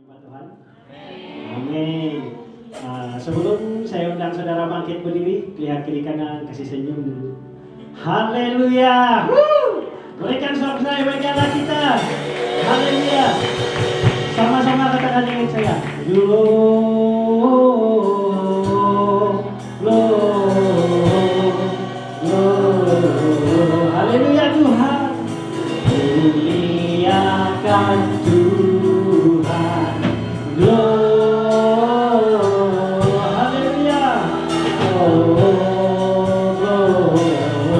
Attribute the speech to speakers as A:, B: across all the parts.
A: Jumpa Tuhan. Amin. Sebelum saya undang saudara bangkit berdiri, lihat kiri kanan, kasih senyum dulu. Haleluya. Berikan sorak saya bagi Allah kita. Haleluya. Sama-sama katakan dengan saya. Haleluya Tuhan. Muliakan Tuhan. Haleluya.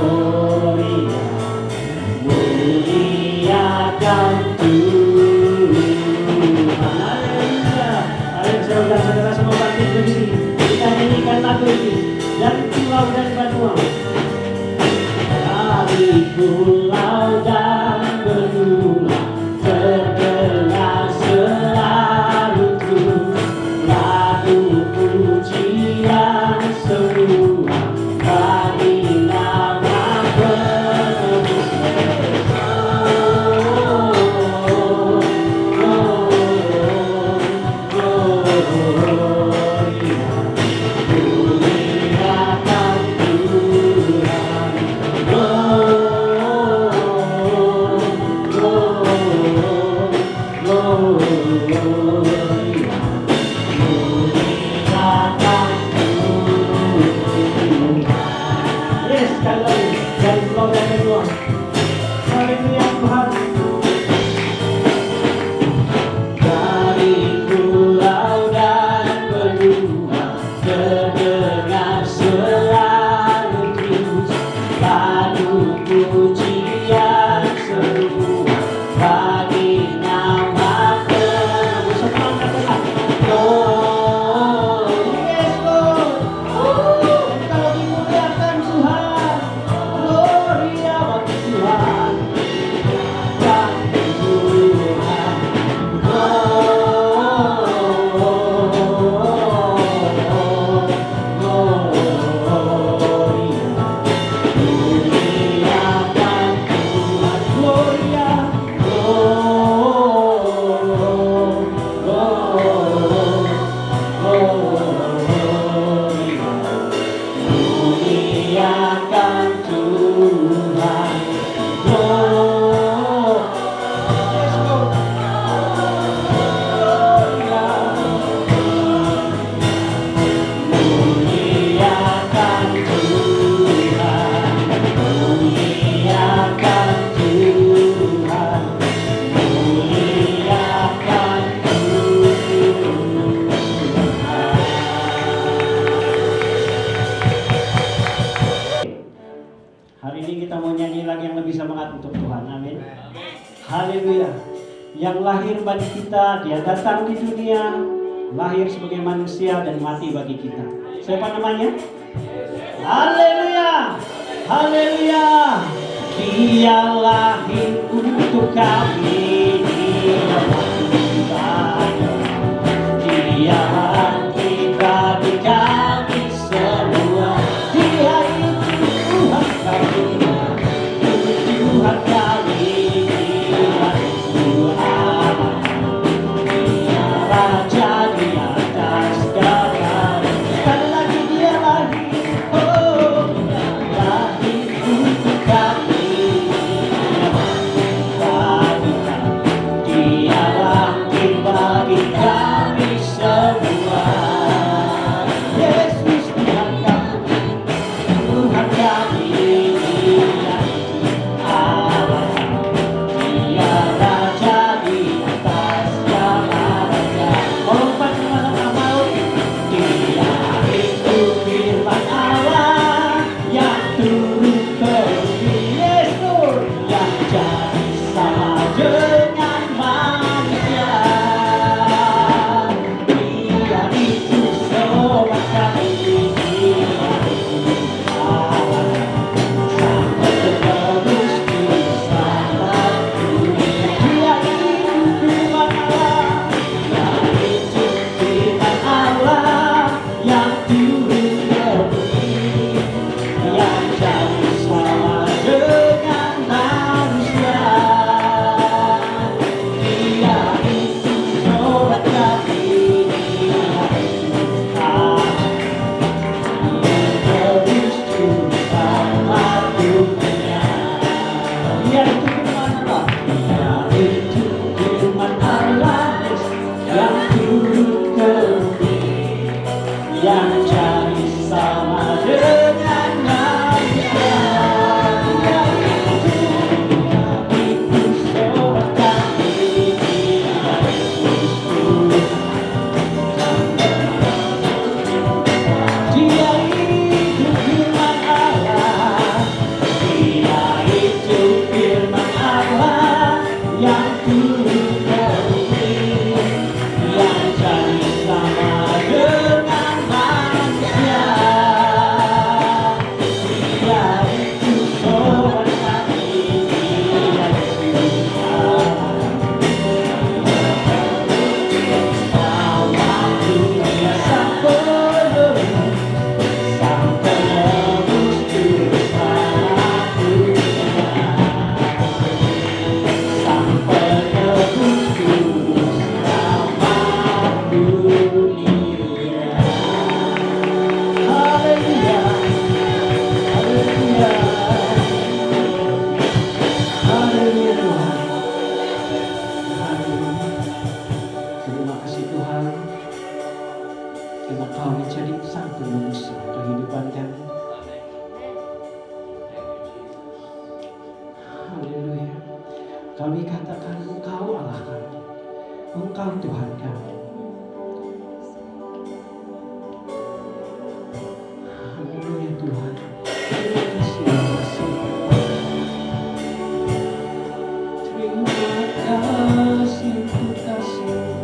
A: Gloria. Muliakan Tuhan. Haleluya. Ayo saudara-saudara semua bangkit berdiri. Kita nyanyikan lagu ini dari pulau dan benua. Dari pulau dan benua terdengar selalu lagu pujian semua bagi nama penebus. Hari ini kita mau nyanyi lagi yang lebih semangat untuk Tuhan. Amin. Haleluya. Yang lahir bagi kita, dia datang di dunia, lahir sebagai manusia dan mati bagi kita. Siapa namanya? Haleluya. Haleluya. Dia lahir untuk kami. Dia kita di kami semua. Dia itu Tuhan kami. Tuhan kami. Tuhan. Dia Raja di atas segala. Sekali lagi dia lahir. Oh, lahir untuk kami. Bagi kami. sama dengan manusia. Kami katakan Engkau Allah kami, Engkau Tuhan kami. Haleluya Tuhan. Terima kasih, terima kasih, terima kasih.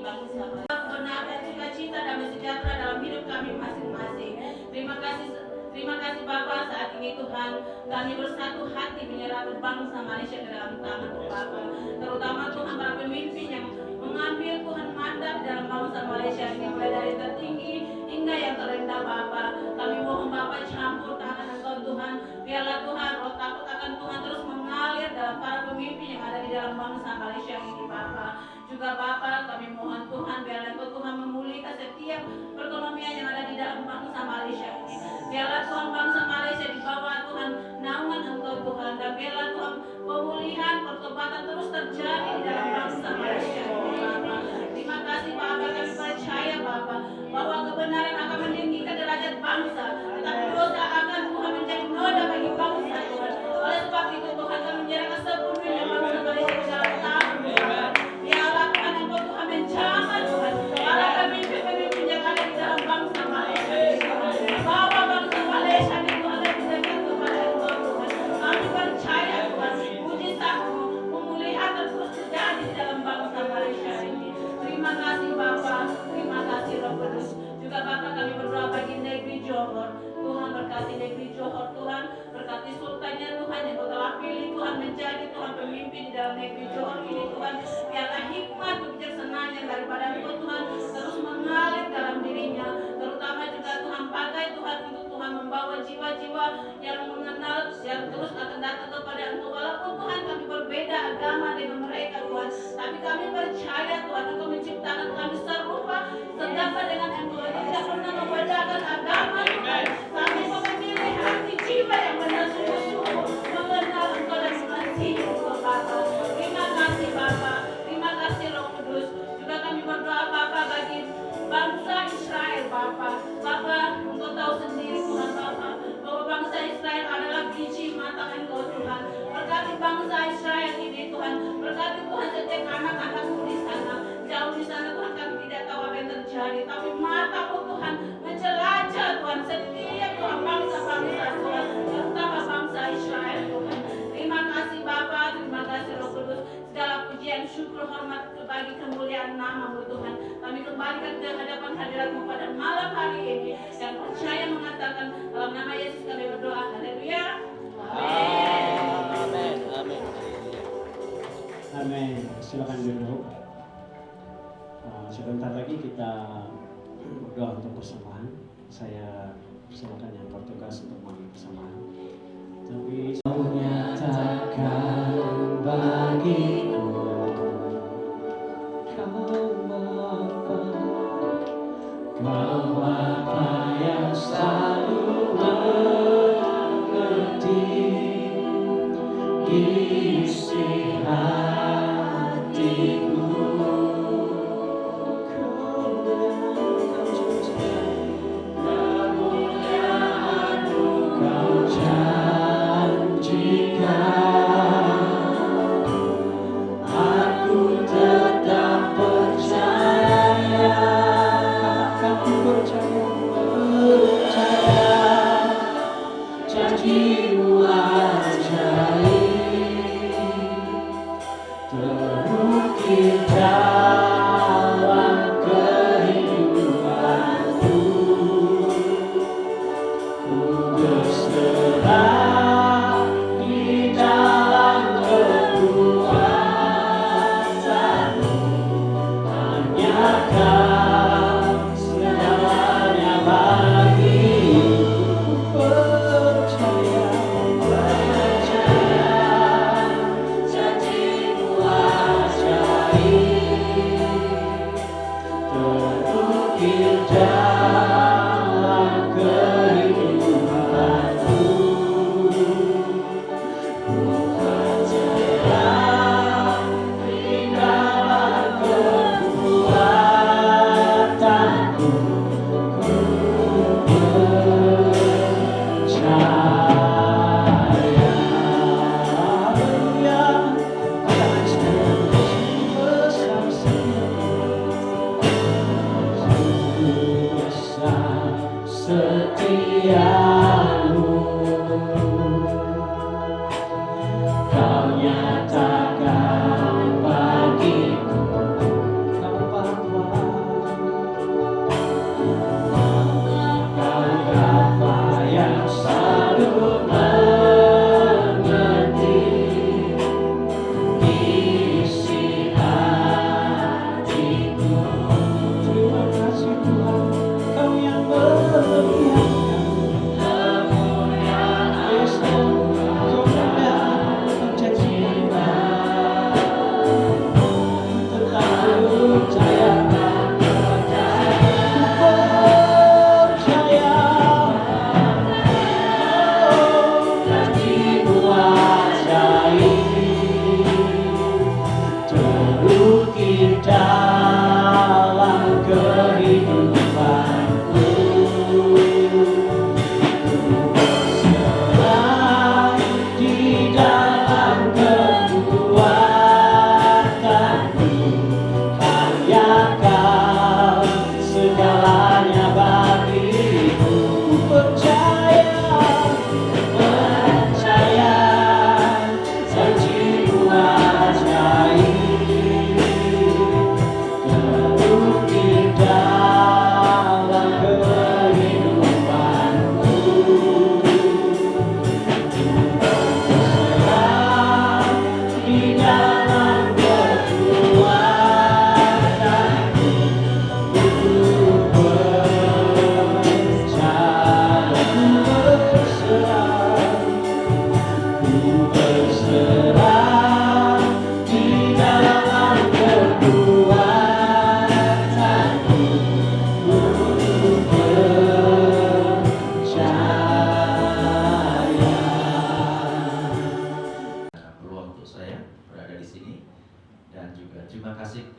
B: bangsa. Kebenaran, sukacita, damai sejahtera dalam hidup kami masing-masing. Terima kasih Bapa, saat ini Tuhan kami bersatu hati menyerahkan bangsa Malaysia ke dalam tangan Bapa. Terutama Tuhan para pemimpin yang mengambil Tuhan mandat dalam bangsa Malaysia ini, mulai dari tertinggi hingga yang terendah Bapa. Kami mohon Bapa campur tangan Engkau Tuhan, biarlah Tuhan roh takut akan Tuhan terus mengalir dalam para pemimpin yang ada di dalam bangsa Malaysia ini Bapa. Juga Bapa kami mohon Tuhan, biarlah Engkau Tuhan memulihkan setiap perekonomian yang ada di dalam bangsa Malaysia ini. Biarlah Tuhan bangsa Malaysia di bawah Tuhan naungan Engkau Tuhan, dan biarlah Tuhan pemulihan pertobatan terus terjadi di dalam bangsa Malaysia ini Bapa. Terima kasih Bapa, kami percaya Bapa bahwa kebenaran akan meninggikan derajat bangsa, tetapi dosa akan Tuhan menjadi noda bagi bangsa Tuhan. Oleh sebab itu Tuhan kami menyerahkan sepenuhnya bangsa Malaysia ke dalam tangan Tuhan. Biarlah Tuhan Engkau Tuhan menjaga Tuhan para pemimpin-pemimpin yang ada di dalam bangsa Malaysia ini Tuhan. Bawa bangsa Malaysia ini Tuhan dan didekat kepada Engkau Tuhan. Kami percaya Tuhan mujizat-Mu, pemulihan terus terjadi di dalam bangsa Malaysia ini. Terima kasih Bapa, terima kasih Roh Kudus. Juga Bapa kami berdoa bagi negeri Johor. Tuhan berkati negeri Johor Tuhan, berkati sultannya Tuhan yang Kau telah pilih Tuhan menjadi Tuhan pemimpin di dalam negeri Johor ini Tuhan. Biarlah hikmat kebijaksanaan yang daripada Engkau Tuhan terus mengalir dalam dirinya, terutama juga Tuhan pakai Tuhan untuk Tuhan membawa jiwa-jiwa yang mengenal, yang terus akan datang kepada Engkau. Walaupun Tuhan kami berbeda agama dengan mereka Tuhan, tapi kami percaya Tuhan Engkau menciptakan kami serupa segambar dengan Engkau, tidak pernah membedakan agama Tuhan. Kami memilih hati jiwa yang benar sungguh-sungguh mengenal Engkau dan mengasihi Engkau Bapa. Terima kasih Bapa, terima kasih Roh Kudus. Juga kami berdoa Bapa bagi bangsa Israel Bapa. Bapa Engkau tahu sendiri Tuhan Bapa bahwa bangsa Israel adalah biji mata Engkau Tuhan. Berkati bangsa Israel ini Tuhan, berkati Tuhan setiap anak-anakmu di sana. Jauh di sana Tuhan kami tidak tahu apa yang terjadi, tapi mata-Mu Tuhan menjelajah Tuhan setiap Tuhan bangsa-bangsa Tuhan, terutama bangsa Israel Tuhan. Terima kasih Bapa, terima kasih Roh Kudus. Segala pujian, syukur, hormat bagi kemuliaan nama-Mu Tuhan. Kami kembalikan ke hadapan hadirat-Mu pada malam hari ini, dan percaya mengatakan dalam nama Yesus kami berdoa. Haleluya.
C: Amin. Amin.
A: Amin. Silakan duduk. Sebentar lagi kita berdoa untuk persembahan. Saya silakan yang bertugas untuk mengambil persembahan. Tapi kau nyatakan bagiku, kau Bapa yang selalu mengerti isi hatiku.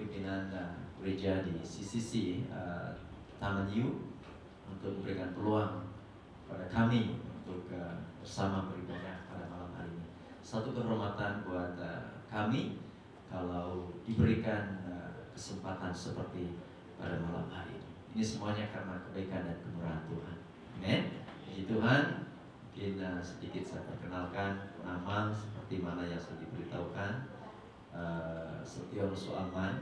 C: pimpinan gereja di CCC Taman Yu untuk memberikan peluang pada kami untuk bersama beribadah pada malam hari ini. Satu kehormatan buat kami kalau diberikan kesempatan seperti pada malam hari ini. Ini semuanya karena kebaikan dan kemurahan Tuhan. Amin. Puji Tuhan. Mungkin sedikit saya perkenalkan nama seperti mana yang sudah diberitahukan. Setiono Suaman,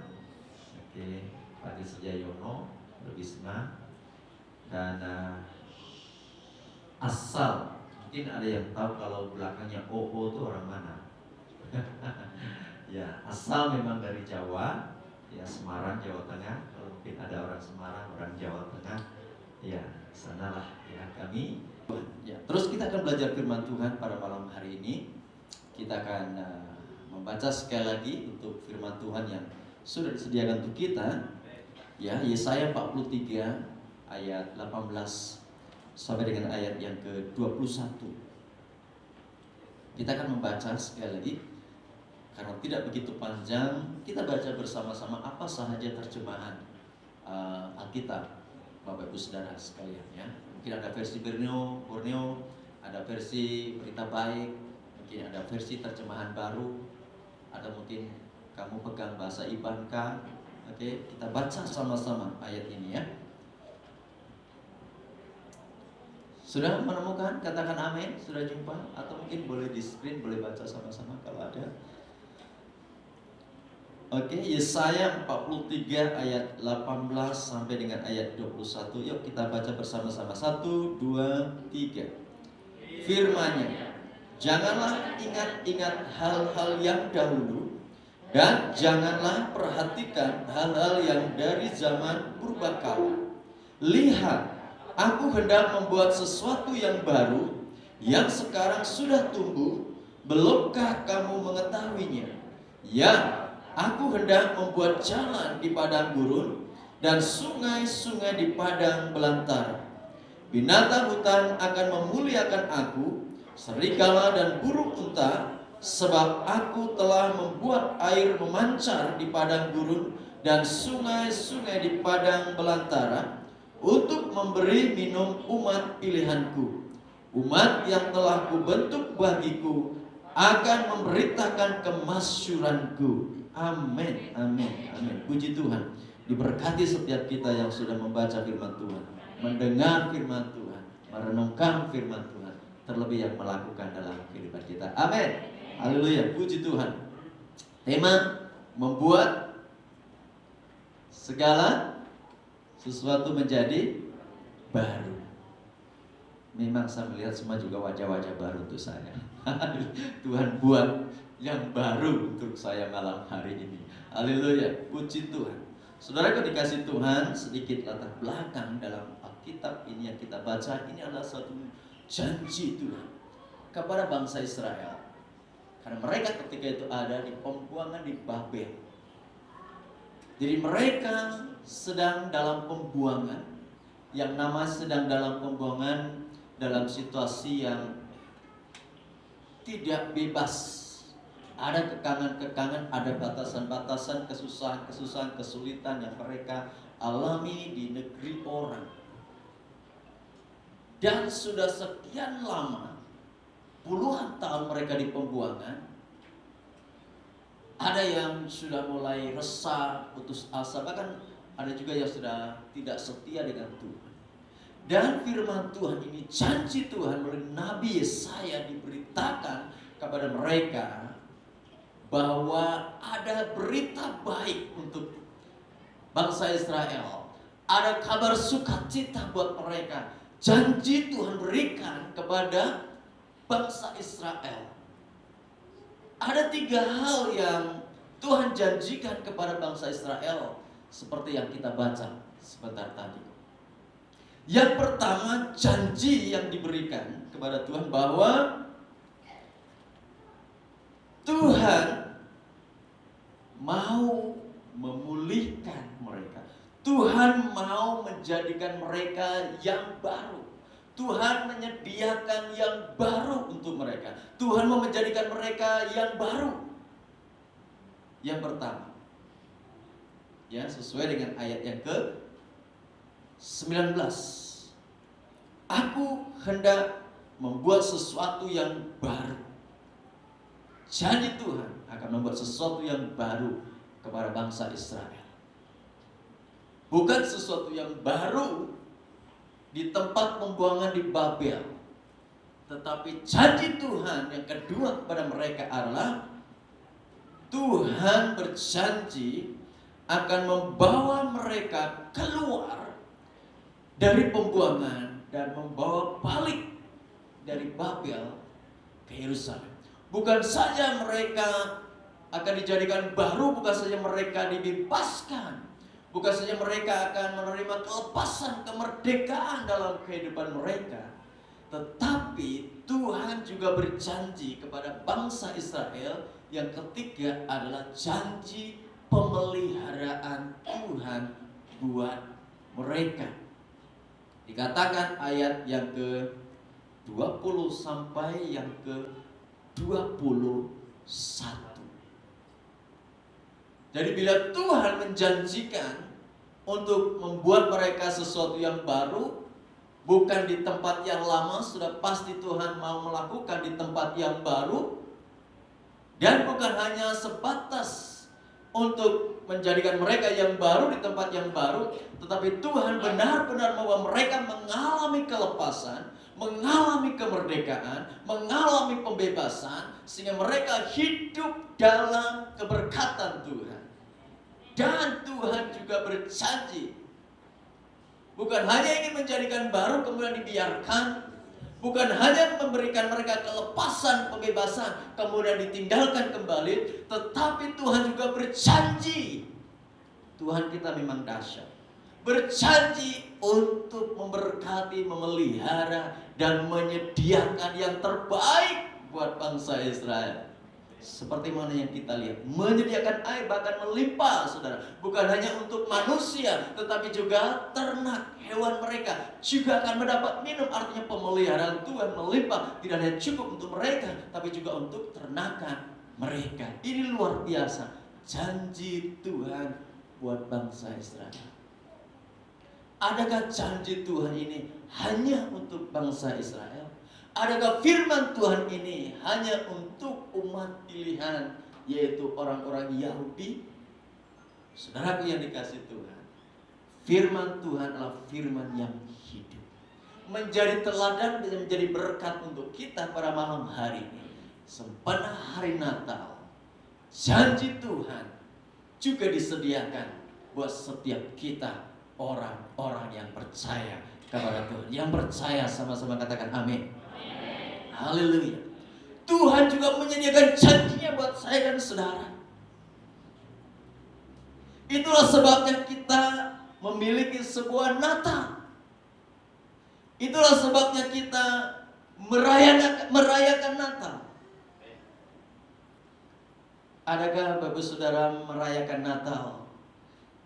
C: Fadil Sejayono, lebih senang, dan asal mungkin ada yang tahu kalau belakangnya OO itu orang mana? Ya, asal memang dari Jawa, ya Semarang, Jawa Tengah. Kalau mungkin ada orang Semarang, orang Jawa Tengah, ya sanalah ya kami. Ya, terus kita akan belajar firman Tuhan pada malam hari ini. Kita akan membaca sekali lagi untuk firman Tuhan yang sudah disediakan untuk kita. Ya, Yesaya 43 ayat 18 sampai dengan ayat yang ke-21. Kita akan membaca sekali lagi. Karena tidak begitu panjang, kita baca bersama-sama apa sahaja terjemahan Alkitab, Bapak Ibu Saudara sekalian ya. Mungkin ada versi Borneo, ada versi Berita Baik, mungkin ada versi terjemahan baru, ada mungkin kamu pegang bahasa Ibanka. Oke, kita baca sama-sama ayat ini ya. Sudah menemukan? Katakan amin. Sudah jumpa? Atau mungkin boleh di screen, boleh baca sama-sama kalau ada. Oke, Yesaya 43 ayat 18 sampai dengan ayat 21. Yuk kita baca bersama-sama. 1, 2, 3. Firman-Nya, janganlah ingat-ingat hal-hal yang dahulu, dan janganlah perhatikan hal-hal yang dari zaman purbakala. Lihat, aku hendak membuat sesuatu yang baru, yang sekarang sudah tumbuh. Belumkah kamu mengetahuinya? Ya, aku hendak membuat jalan di padang gurun dan sungai-sungai di padang belantara. Binatang hutan akan memuliakan aku, serigala dan burung unta, sebab aku telah membuat air memancar di padang gurun dan sungai-sungai di padang belantara, untuk memberi minum umat pilihanku. Umat yang telah kubentuk bagiku akan memberitakan kemasyuranku. Amin, amin, amin. Puji Tuhan. Diberkati setiap kita yang sudah membaca firman Tuhan, mendengar firman Tuhan, merenungkan firman Tuhan, terlebih yang melakukan dalam kehidupan kita. Amin. Haleluya. Puji Tuhan. Tema membuat segala sesuatu menjadi baru. Memang saya melihat semua juga wajah-wajah baru untuk saya. Tuhan buat yang baru untuk saya malam hari ini. Haleluya, puji Tuhan. Saudara yang dikasih Tuhan, sedikit latar belakang dalam Alkitab ini yang kita baca. Ini adalah suatu janji Tuhan kepada bangsa Israel. Karena mereka ketika itu ada di pembuangan di Babel. Jadi mereka sedang dalam pembuangan. Yang namanya sedang dalam pembuangan dalam situasi yang tidak bebas. Ada kekangan-kekangan, ada batasan-batasan, kesusahan-kesusahan, kesulitan yang mereka alami di negeri orang. Dan sudah sekian lama, puluhan tahun mereka di pembuangan. Ada yang sudah mulai resah, putus asa, bahkan ada juga yang sudah tidak setia dengan Tuhan. Dan firman Tuhan ini, janji Tuhan melalui Nabi Yesaya diberitakan kepada mereka bahwa ada berita baik untuk bangsa Israel. Ada kabar sukacita buat mereka. Janji Tuhan berikan kepada bangsa Israel. Ada 3 hal yang Tuhan janjikan kepada bangsa Israel, seperti yang kita baca sebentar tadi. Yang pertama, janji yang diberikan kepada Tuhan bahwa Tuhan mau memulihkan mereka. Tuhan mau menjadikan mereka yang baru. Tuhan menyediakan yang baru untuk mereka. Tuhan mau menjadikan mereka yang baru. Yang pertama, Ya, sesuai dengan ayat yang ke-19. Aku hendak membuat sesuatu yang baru. Janji Tuhan akan membuat sesuatu yang baru kepada bangsa Israel. Bukan sesuatu yang baru di tempat pembuangan di Babel, tetapi janji Tuhan yang kedua kepada mereka adalah Tuhan berjanji akan membawa mereka keluar dari pembuangan dan membawa balik dari Babel ke Yerusalem. Bukan saja mereka akan dijadikan baru, bukan saja mereka dibebaskan, bukan saja mereka akan menerima kelepasan, kemerdekaan dalam kehidupan mereka, tetapi Tuhan juga berjanji kepada bangsa Israel. Yang ketiga adalah janji pemeliharaan Tuhan buat mereka. Dikatakan ayat yang ke-20 sampai yang ke-21. Jadi bila Tuhan menjanjikan untuk membuat mereka sesuatu yang baru, bukan di tempat yang lama, sudah pasti Tuhan mau melakukan di tempat yang baru. Dan bukan hanya sebatas untuk menjadikan mereka yang baru di tempat yang baru, tetapi Tuhan benar-benar membawa mereka mengalami kelepasan, mengalami kemerdekaan, mengalami pembebasan, sehingga mereka hidup dalam keberkatan Tuhan. Dan Tuhan juga berjanji, bukan hanya ingin menjadikan baru kemudian dibiarkan, bukan hanya memberikan mereka kelepasan, pembebasan, kemudian ditinggalkan kembali, tetapi Tuhan juga berjanji. Tuhan kita memang dahsyat. Berjanji untuk memberkati, memelihara, dan menyediakan yang terbaik buat bangsa Israel. Seperti mana yang kita lihat, menyediakan air bahkan melimpah, saudara. Bukan hanya untuk manusia, tetapi juga ternak, hewan mereka juga akan mendapat minum. Artinya pemeliharaan Tuhan melimpah, tidak hanya cukup untuk mereka, tapi juga untuk ternakan mereka. Ini luar biasa janji Tuhan buat bangsa Israel. Adakah janji Tuhan ini hanya untuk bangsa Israel? Adakah firman Tuhan ini hanya untuk umat pilihan, yaitu orang-orang Yahudi? Saudaraku yang dikasihi Tuhan, firman Tuhan adalah firman yang hidup, menjadi teladan dan menjadi berkat untuk kita pada malam hari ini. Sempena hari Natal, janji Tuhan juga disediakan buat setiap kita, orang-orang yang percaya kepada Tuhan. Yang percaya sama-sama katakan amin. Haleluya. Tuhan juga menyediakan janjinya buat saya dan saudara. Itulah sebabnya kita memiliki sebuah Natal. Itulah sebabnya kita merayakan Natal. Adakah Bapak Saudara merayakan Natal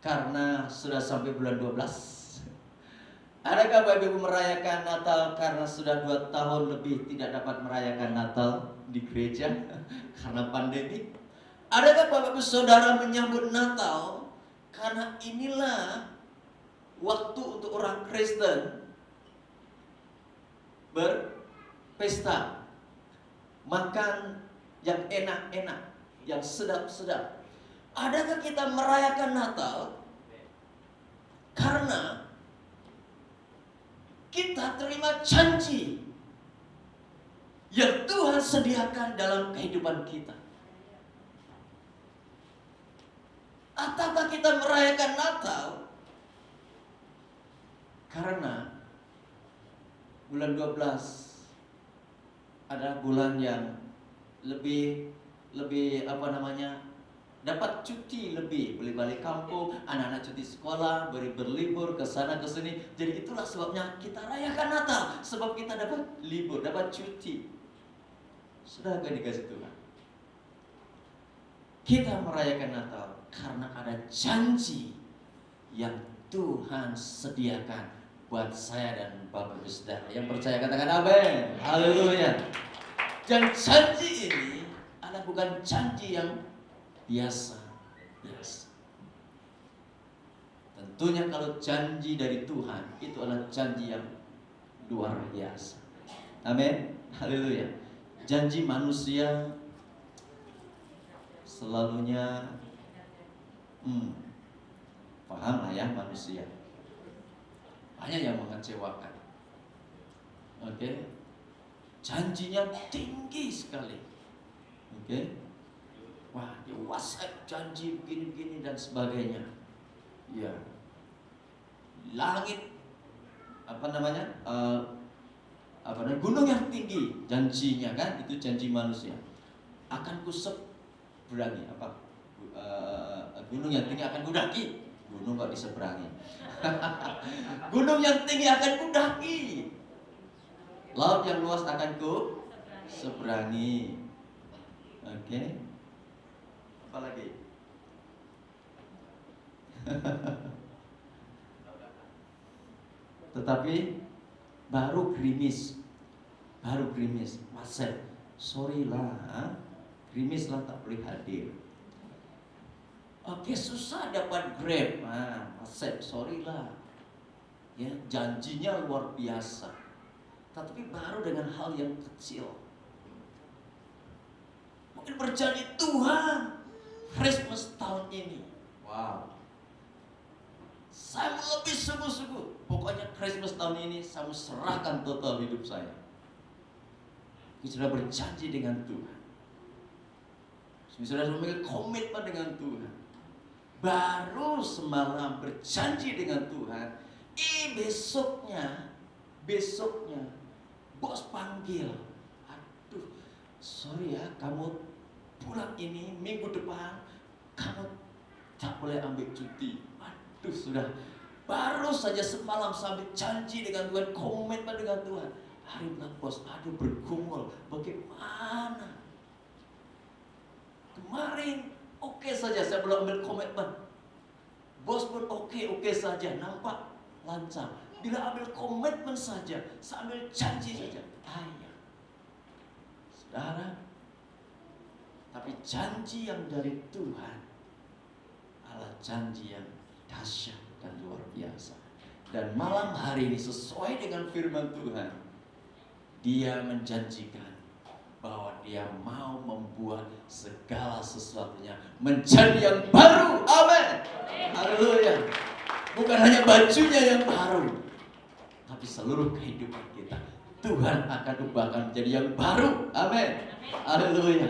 C: karena sudah sampai bulan 12? Adakah Bapak Ibu merayakan Natal karena sudah 2 tahun lebih tidak dapat merayakan Natal di gereja karena pandemi? Adakah Bapak Ibu Saudara menyambut Natal karena inilah waktu untuk orang Kristen berpesta, makan yang enak-enak, yang sedap-sedap? Adakah kita merayakan Natal karena kita terima janji yang Tuhan sediakan dalam kehidupan kita? Ataukah kita merayakan Natal karena bulan 12 adalah bulan yang lebih dapat cuti lebih, boleh balik kampung, anak-anak cuti sekolah, berlibur ke sana ke sini. Jadi itulah sebabnya kita rayakan Natal, sebab kita dapat libur, dapat cuti. Sudah gak dikasih Tuhan? Kita merayakan Natal karena ada janji yang Tuhan sediakan buat saya dan Bapak Ibu Saudara. Yang percaya katakan amin. Haleluya. Dan janji ini adalah bukan janji yang biasa. Tentunya kalau janji dari Tuhan itu adalah janji yang luar biasa. Amin. Haleluya. Janji manusia selalunya paham lah ya, manusia banyak yang mengecewakan. Oke. Janjinya tinggi sekali. Oke. Wah, di WhatsApp janji begini-begini dan sebagainya. Ya. Langit gunung yang tinggi, janjinya kan, itu janji manusia. Akan kuseberangi gunung yang tinggi akan kudaki. Gunung kok diseberangi. Gunung yang tinggi akan kudaki. Laut yang luas akan ku seberangi. Oke. Apa lagi? Tetapi baru gerimis, WhatsApp, sorry lah, gerimis lah tak boleh hadir. Oke, susah dapat Grab, WhatsApp, sorry lah. Ya, janjinya luar biasa. Tapi baru dengan hal yang kecil. Mungkin berjanji Tuhan, Christmas tahun ini, wow, saya mau lebih sungguh-sungguh. Pokoknya Christmas tahun ini saya mau serahkan total hidup saya. Kita sudah berjanji dengan Tuhan. Kita sudah memiliki komitmen dengan Tuhan. Baru semalam berjanji dengan Tuhan. Besoknya bos panggil. Aduh, sorry ya, kamu bulan ini, minggu depan kamu tak boleh ambil cuti. Aduh, sudah. Baru saja semalam sampai janji dengan Tuhan, komitmen dengan Tuhan. Hari bilang bos, aduh bergumul, bagaimana? Kemarin oke saja, saya belum ambil komitmen. Bos pun oke saja, nampak lancar. Bila ambil komitmen saja, saya ambil janji saja, ayah. Saudara, tapi janji yang dari Tuhan adalah janji yang dahsyat dan luar biasa. Dan malam hari ini sesuai dengan firman Tuhan, Dia menjanjikan bahwa Dia mau membuat segala sesuatunya menjadi yang baru. Amin. Haleluya. Bukan hanya bajunya yang baru, tapi seluruh kehidupan kita Tuhan akan ubahkan menjadi yang baru. Amin. Haleluya.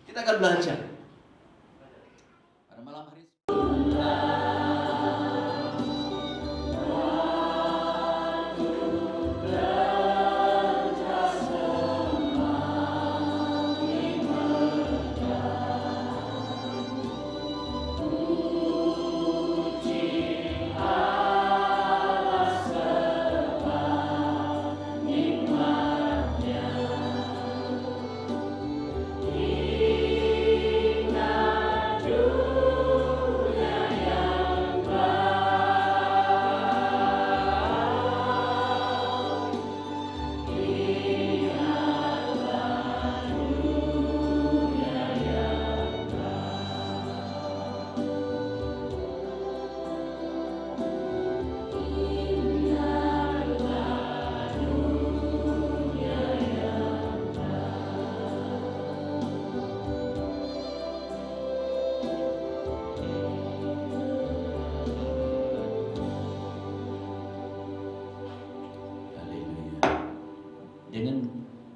C: Kita akan belajar pada malam hari.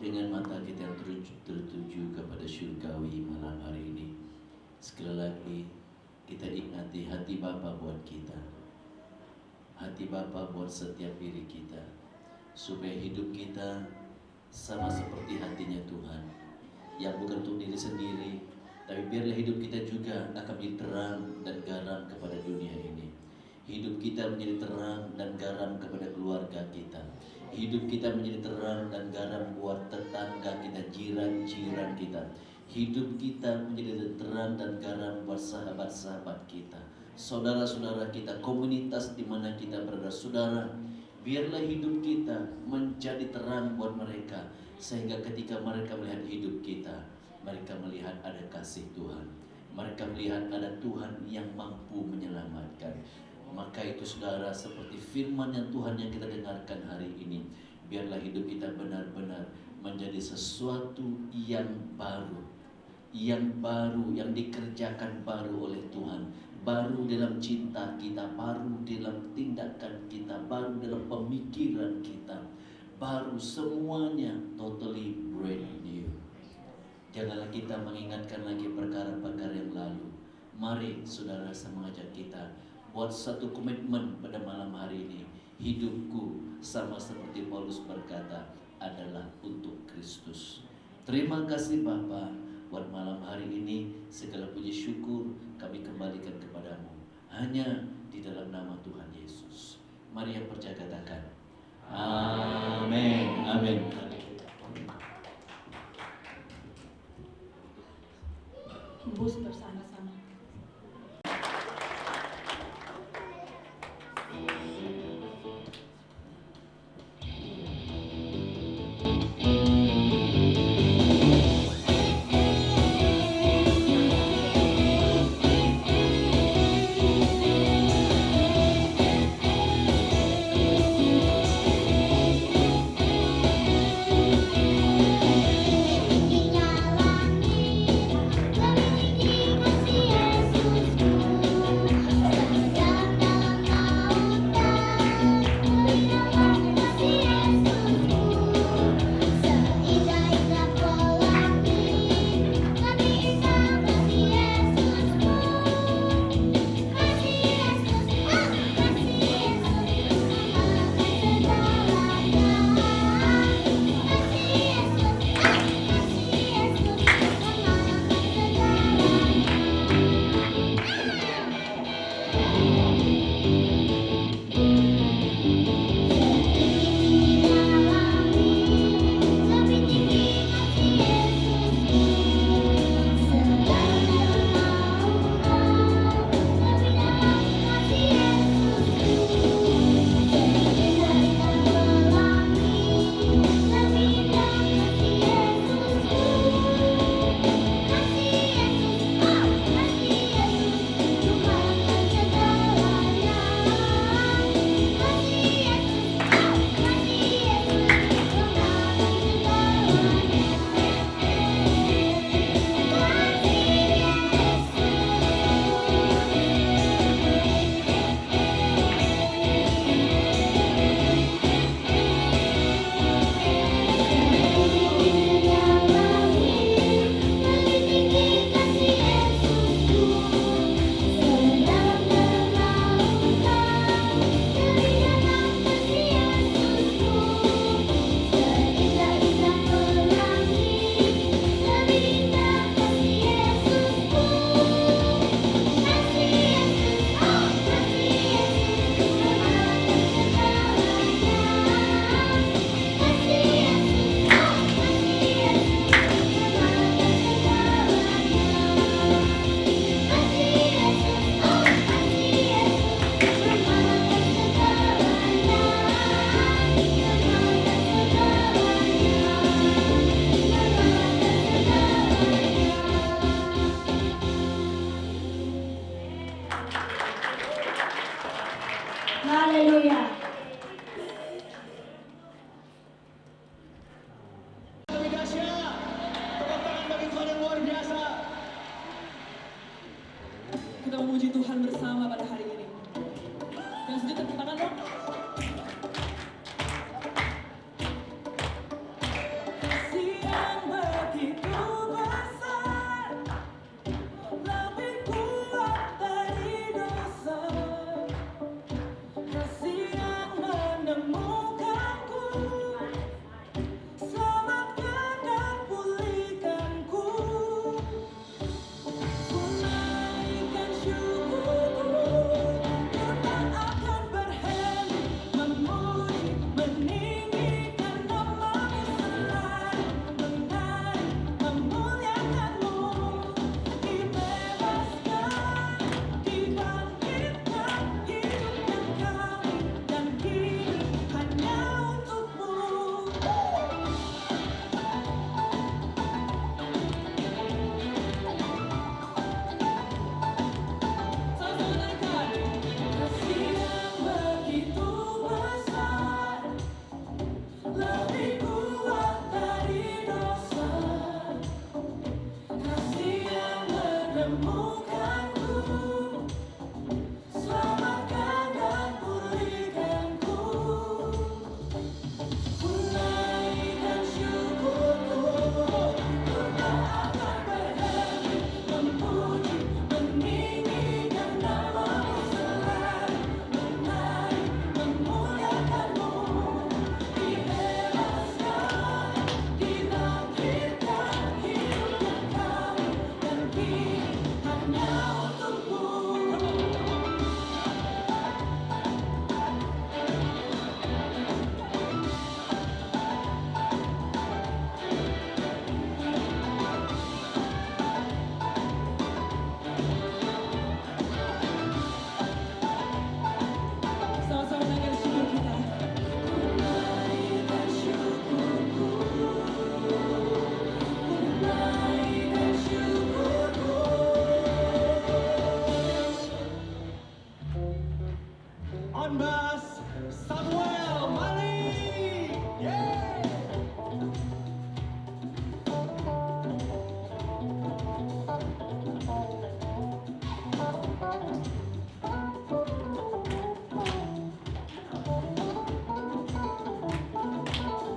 C: Dengan mata kita yang tertuju kepada surgawi malam hari ini, sekali lagi kita ingati hati Bapa buat kita, hati Bapa buat setiap diri kita, supaya hidup kita sama seperti hatinya Tuhan, yang bukan untuk diri sendiri, tapi biarlah hidup kita juga akan menjadi terang dan garam kepada dunia ini. Hidup kita menjadi terang dan garam kepada keluarga kita. Hidup kita menjadi terang dan garam buat tetangga kita, jiran-jiran kita. Hidup kita menjadi terang dan garam buat sahabat-sahabat kita, saudara-saudara kita, komunitas di mana kita berada. Saudara, biarlah hidup kita menjadi terang buat mereka, sehingga ketika mereka melihat hidup kita, mereka melihat ada kasih Tuhan. Mereka melihat ada Tuhan yang mampu menyelamatkan. Maka
D: Maka itu saudara, seperti firman yang Tuhan yang kita dengarkan hari ini, biarlah hidup kita benar-benar menjadi sesuatu yang baru, yang dikerjakan baru oleh Tuhan, baru dalam cinta kita, baru dalam tindakan kita, baru dalam pemikiran kita, baru semuanya totally brand new. Janganlah kita mengingatkan lagi perkara-perkara yang lalu. Mari saudara, saya mengajak kita buat satu komitmen pada malam hari ini. Hidupku sama seperti Paulus berkata adalah untuk Kristus. Terima kasih Bapa, buat malam hari ini segala puji syukur kami kembalikan kepadamu hanya di dalam nama Tuhan Yesus. Mari yang percaya katakan amin. Amin.
B: Hembus bersama-sama.
E: Haleluya.
A: Lebih dahsyat. Tepuk tangan bagi Tuhan yang luar biasa.
F: Kita memuji Tuhan bersama pada hari ini. Yang setuju tepuk tangan dong. Kasih yang begitu besar, lebih kuat dari dosa. Kasih yang
G: on bass, Samuel Malik. Yeah.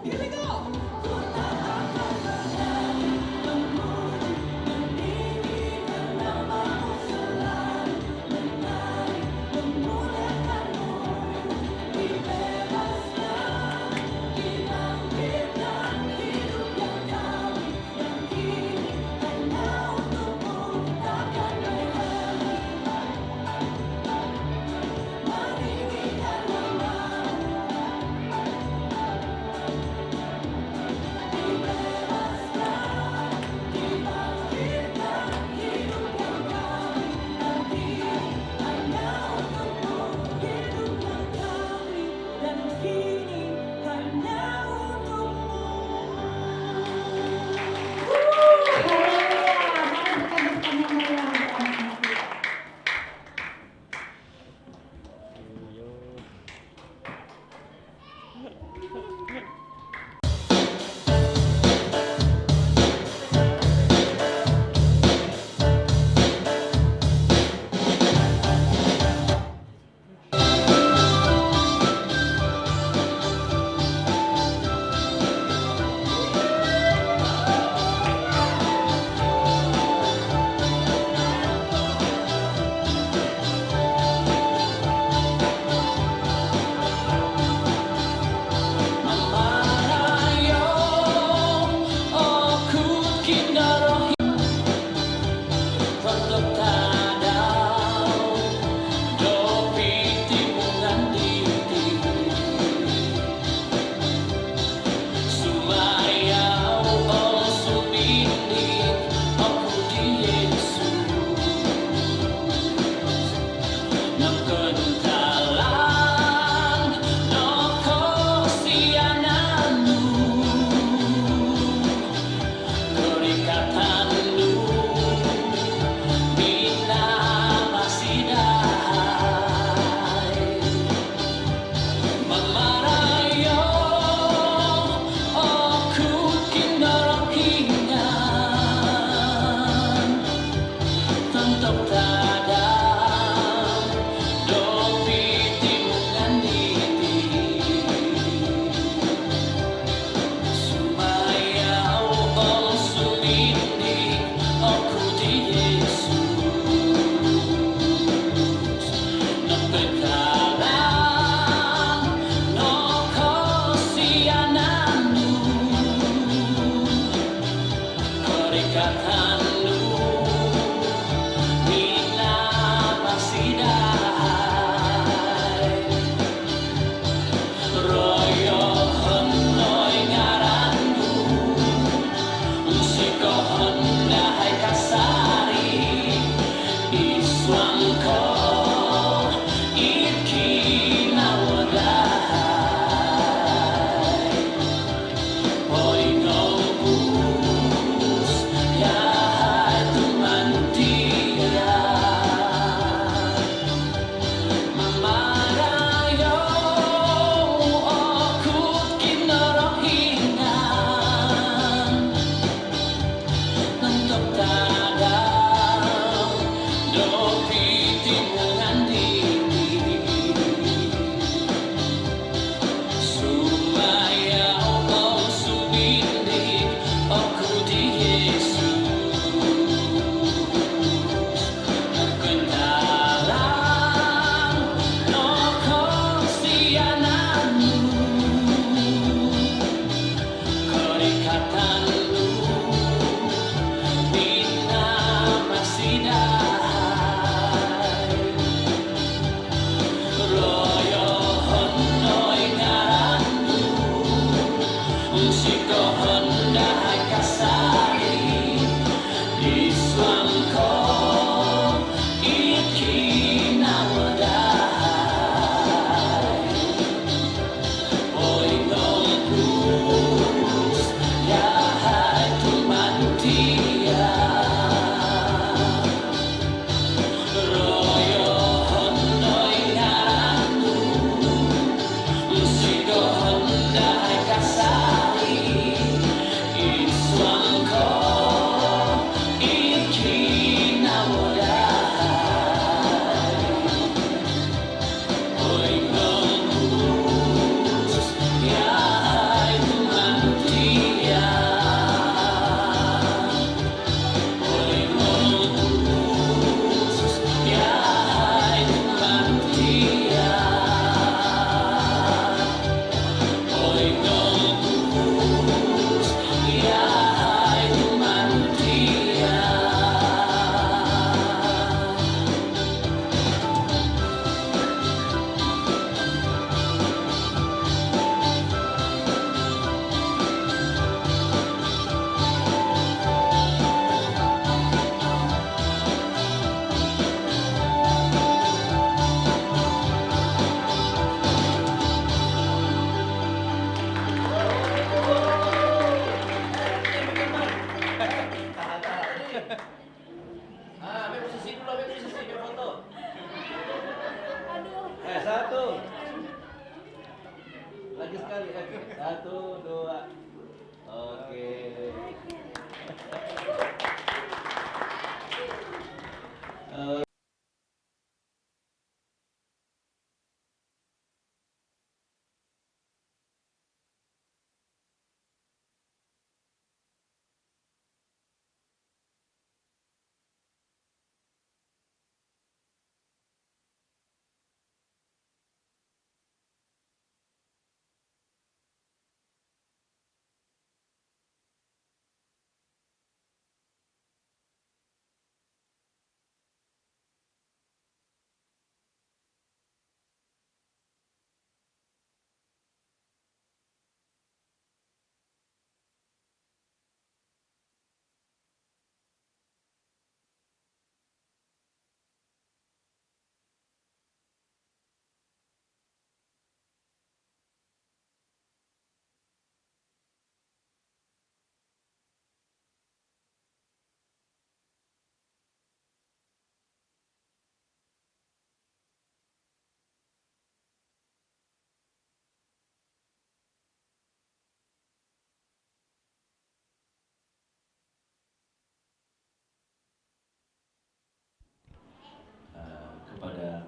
F: Here we go.
H: Untuk tadam
D: Satu. Lagi sekali. Satu, dua. Oke. Kepada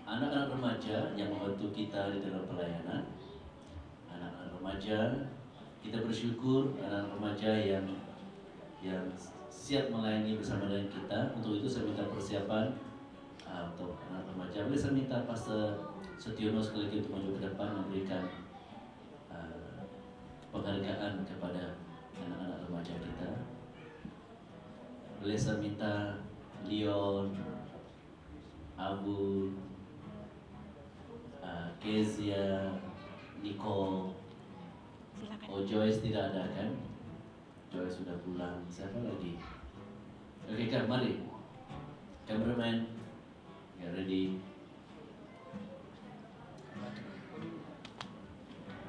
D: anak-anak remaja yang membantu kita di dalam pelayanan, anak-anak remaja, kita bersyukur anak-anak remaja yang siap melayani bersama dengan kita. Untuk itu saya minta persiapan untuk anak remaja. Boleh saya minta Pastor Setiono sekali lagi untuk maju ke depan memberikan penghargaan kepada anak-anak remaja kita. Boleh saya minta Leon, Abu, Kezia, Nicole. Oh, Joyce tidak ada kan? Joyce sudah pulang. Siapa lagi? Oke Kak, mari. Cameraman, get ready.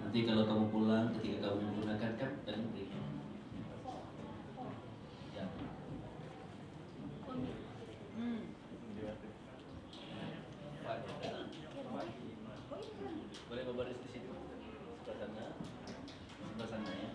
D: Nanti kalau kamu pulang, ketika kamu menggunakan kap dan beri. Ya. Boleh berbaris di situ, sebelah sana ya.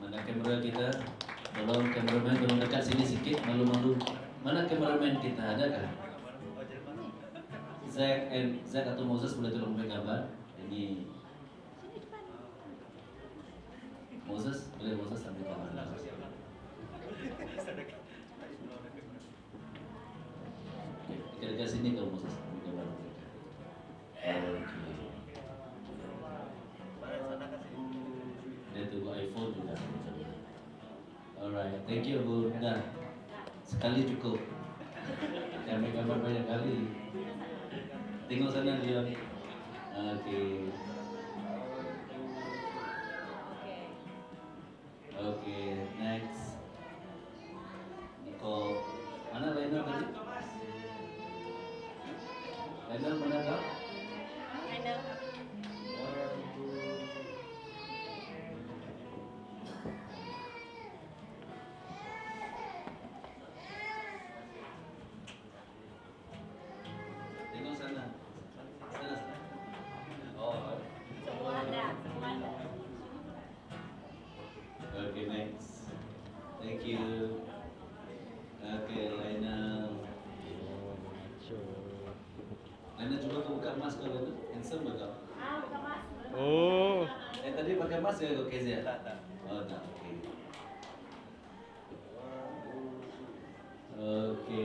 D: Mana kamera kita? Tolong kameraman, tolong dekat sini sedikit, malu-malu. Mana kameraman kita, ada kan? Zack atau Moses boleh tolong beri gambar. Ini Moses, boleh Moses ambil gambar. Oke, dekat sini kalau Moses ambil gambar mereka. Oke. Dia tunggu iPhone juga. Alright, thank you Bu. Dah, sekali cukup. Jangan ambil gambar banyak kali. Tengok sana dia. Oke. Oke, next. Nicole. Mana Lionel tadi? Lionel mana kau? Tengok sana. Sana. Oh.
B: Semua ada.
D: Okay, next. Thank you. Okay, Lionel. Lionel coba kau buka mask kau dulu. Handsome ba kau?
A: Oh.
D: Tadi pakai mask ya kau Kezia? Tak. Oh, tak. Okay. Oke,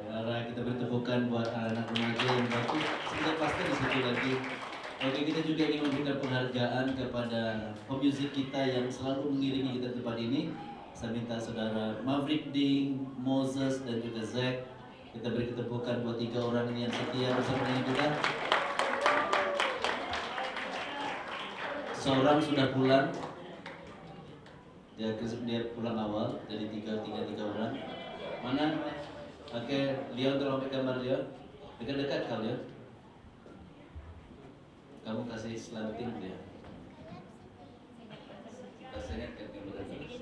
D: Lara kita beri tepukan buat anak remaja yang bagus. Sebentar pasti di situ lagi. Oke, kita juga ingin memberikan penghargaan kepada pemusik kita yang selalu mengiringi kita di tempat ini. Saya minta saudara Maverick Ding, Moses, dan juga Zack. Kita beri ketepukan buat 3 orang ini yang setia bersama dengan kita. Seorang sudah pulang. Dia pulang awal, jadi tiga orang. Mana? Oke, Leon tolong ambil gambar dia. Dekat-dekat kau ya. Kamu kasih slanting dia. Kasihnya ke kamera terus.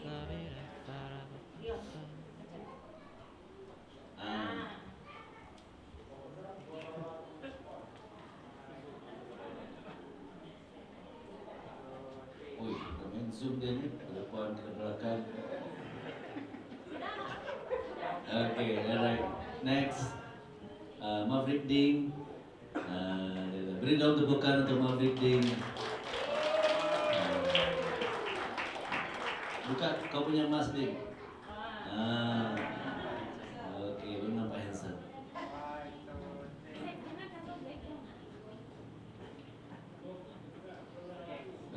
D: Wih, main zoom dia ni, ke depan, ke belakang. Oke, alright. Next, Maverick Ding. Beri dong tepukan untuk Maverick Ding. Buka, kau punya mas Ding. Oke, lu nampak handsome.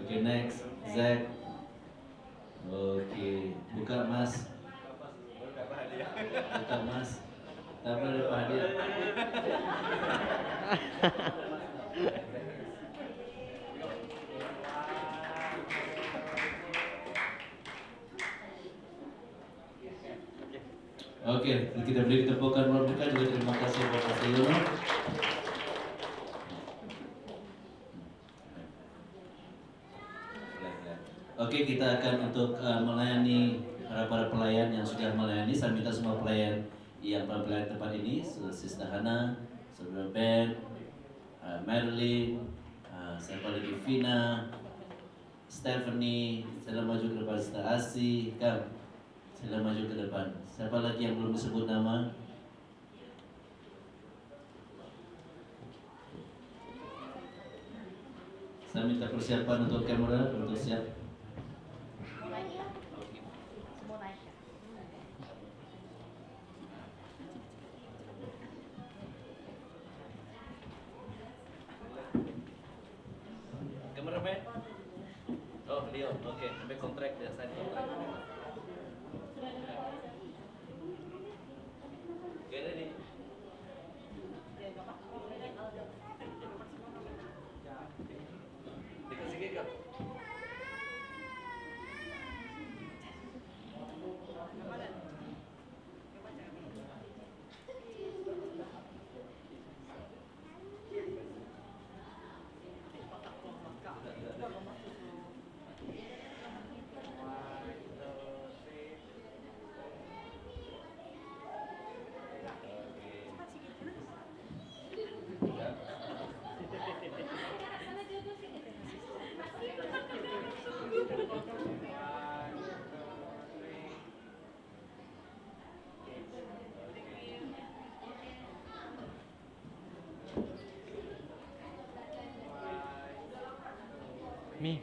D: Oke, next, Zack. Oke, buka mas. Buka mas. Tak boleh dapat hadiah. Oke, kita beri tepukan mereka juga terima kasih Bapak Sayono. Oke, kita akan untuk melayani para pelayan yang sudah melayani. Saya minta semua pelayan yang pelayan tempat ini, Sister Hana, Saudara Ben, Marilyn, siapa lagi, Vina, Stephanie, saya maju ke depan, Sister Asi, Kang, saya maju ke depan. Siapa lagi yang belum disebut nama? Saya minta persiapan untuk kamera, untuk siap. Kameramen? Oh, Leo, oke, sampai kontrak dia, sign kontrak. Oke, ready? Dekat sikit kak.
H: Mi.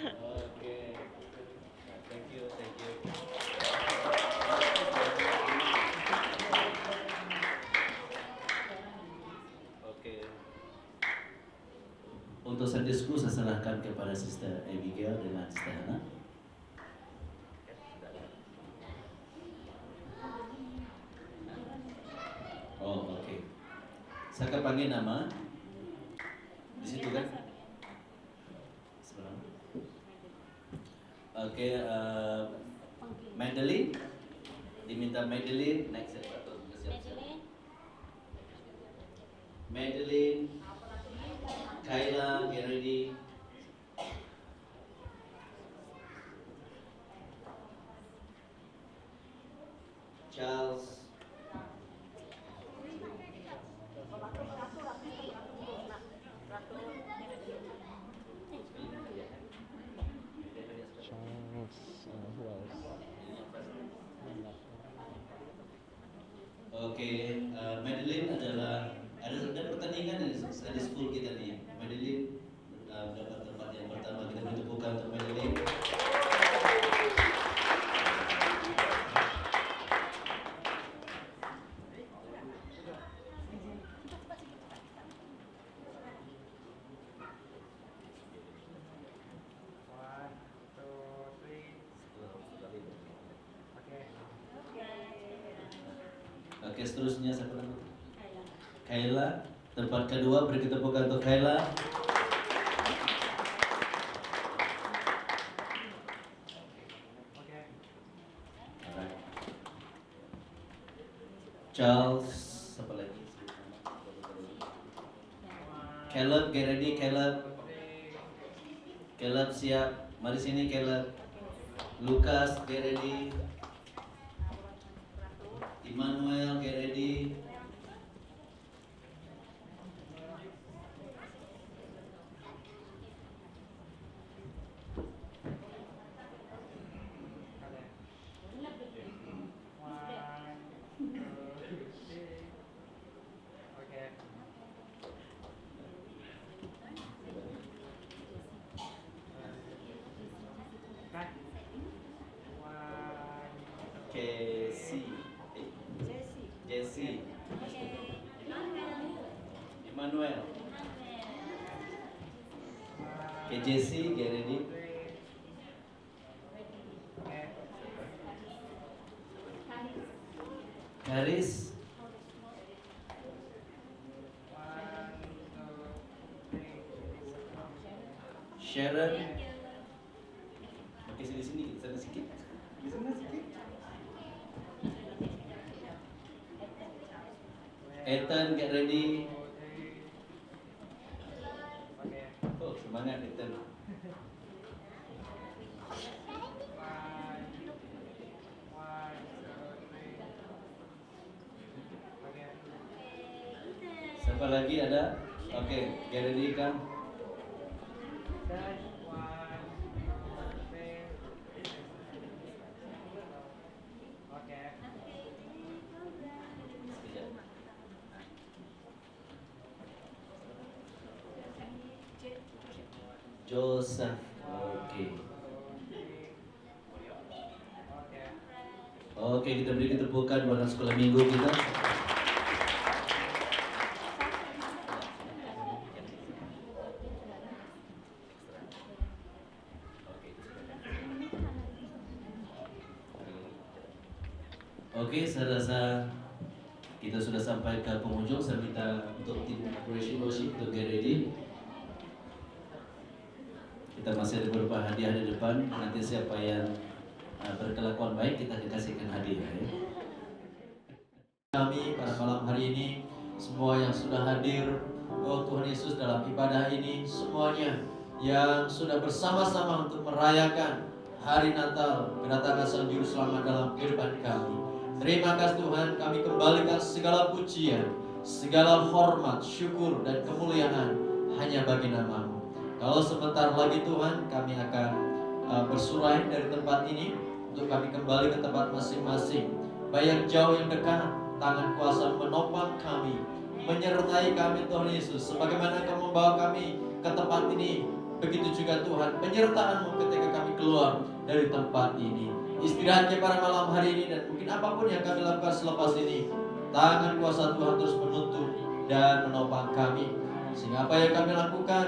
H: Oke. Thank you. Oke. Untuk Sunday School saya serahkan kepada Sister Abigail dengan Sister Hana. Oh, oke. Saya akan panggil nama. Di situ kan? Sebenarnya. Oke, Madeline. Diminta Madeline. Next, siap.
D: Madeline, Kayla, get ready. Charles. Oke, Madeline adalah ada pertandingan di school kita nih. Madeline dapat tempat yang pertama, kita beri tepukan untuk Madeline. Oke, seterusnya siapa nama? Kayla. Tempat kedua, beri tepukan untuk Kayla. Alright. Charles, siapa lagi? Caleb, get ready, Caleb. Caleb siap. Mari sini Caleb. Lucas, get ready. Emmanuel, get ready. Jesse. Emmanuel. Okay, Jesse, get ready. Haris. Sharon. Oke, sini, sana sedikit. Di sana sedikit. Ethan, get ready. Oh, semangat Ethan. Siapa lagi ada? Oke, get ready kan? Joseph, oke. Oke, kita beri tepukan buat sekolah minggu kita. Oke, saya rasa kita sudah sampai ke penghujung. Saya minta untuk tim operation worship to get ready. Kita masih ada beberapa hadiah di depan. Nanti siapa yang berkelakuan baik kita dikasihkan hadiah ya. Kami pada malam hari ini, semua yang sudah hadir, oh Tuhan Yesus dalam ibadah ini, semuanya yang sudah bersama-sama untuk merayakan hari Natal, kedatangan Sang Juru Selamat dalam kehidupan kami. Terima kasih Tuhan, kami kembalikan segala pujian, segala hormat, syukur dan kemuliaan hanya bagi nama-Mu. Kalau sebentar lagi Tuhan, kami akan bersurai dari tempat ini untuk kami kembali ke tempat masing-masing. Baik yang jauh yang dekat, tangan kuasa menopang kami, menyertai kami Tuhan Yesus. Sebagaimana Engkau membawa kami ke tempat ini, begitu juga Tuhan penyertaan-Mu ketika kami keluar dari tempat ini. Istirahatnya pada malam hari ini dan mungkin apapun yang kami lakukan selepas ini, tangan kuasa Tuhan terus menuntun dan menopang kami. Sehingga apa yang kami lakukan,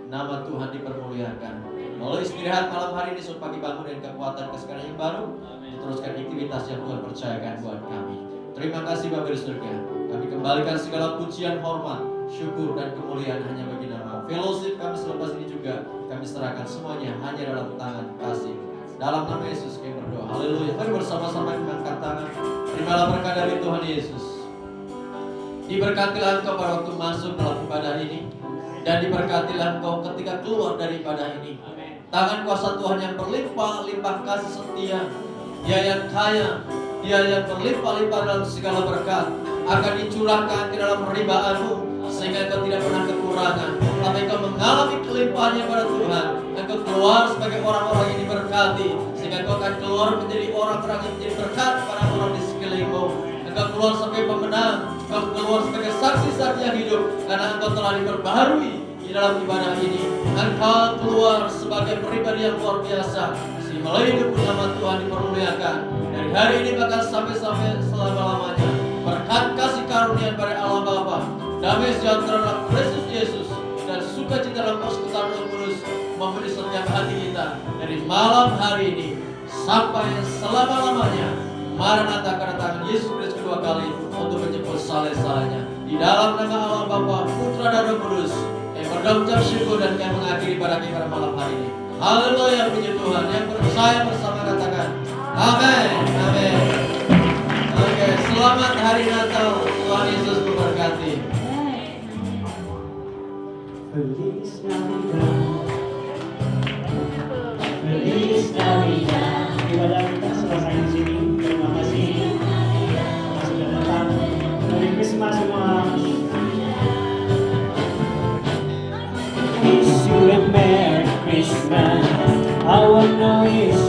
D: nama Tuhan dipermuliakan. Lalu istirahat malam hari ini supaya pagi bangun dengan kekuatan kesegaran yang baru, teruskan aktivitas yang Tuhan percayakan buat kami. Terima kasih Bapa di surga. Kami kembalikan segala pujian, hormat, syukur dan kemuliaan hanya bagi nama. Fellowship kami selepas ini juga kami serahkan semuanya hanya dalam tangan kasih. Dalam nama Yesus kami berdoa. Haleluya. Mari bersama-sama mengangkat tangan. Terimalah berkat dari Tuhan Yesus.
C: Diberkatilah engkau pada waktu masuk dalam ibadah ini, dan diberkatilah engkau ketika keluar dari ibadah ini. Tangan kuasa Tuhan yang berlimpah-limpah kasih setia, Dia yang kaya, Dia yang berlimpah-limpah dalam segala berkat, akan dicurahkan ke dalam ribaanmu, sehingga engkau tidak pernah kekurangan, tapi engkau mengalami kelimpahannya pada Tuhan. Engkau keluar sebagai orang-orang yang diberkati, sehingga engkau akan keluar menjadi orang-orang yang menjadi berkat pada orang di sekelilingmu. Engkau keluar sebagai pemenang, engkau keluar sebagai saksi-saksi yang hidup, karena engkau telah diperbaharui di dalam ibadah ini. Engkau keluar sebagai pribadi yang luar biasa, sehingga hidup nama Tuhan dipermuliakan dari hari ini bahkan sampai selama-lamanya. Berkat kasih karunia pada Allah Bapa, damai sejahtera dalam Kristus Yesus, dan sukacita dalam persekutuan Roh Kudus memenuhi setiap hati kita dari malam hari ini sampai selama-lamanya. Maranatha, kedatangan Yesus Kristus kedua kali untuk menjemput saleh-salehnya. Di dalam nama Allah Bapa, Putra dan Roh Kudus, yang berdoa syukur dan yang mengakhiri pada kita malam hari ini. Haleluya, puji Tuhan. Yang percaya bersama katakan amin, amin. Oke, selamat hari Natal. Tuhan Yesus memberkati.
A: Feliz Navidad. Feliz Navidad. Ibadah kita selesai di sini. Terima kasih sudah datang. Merry Christmas semua. Wish you a Merry Christmas. I wanna wish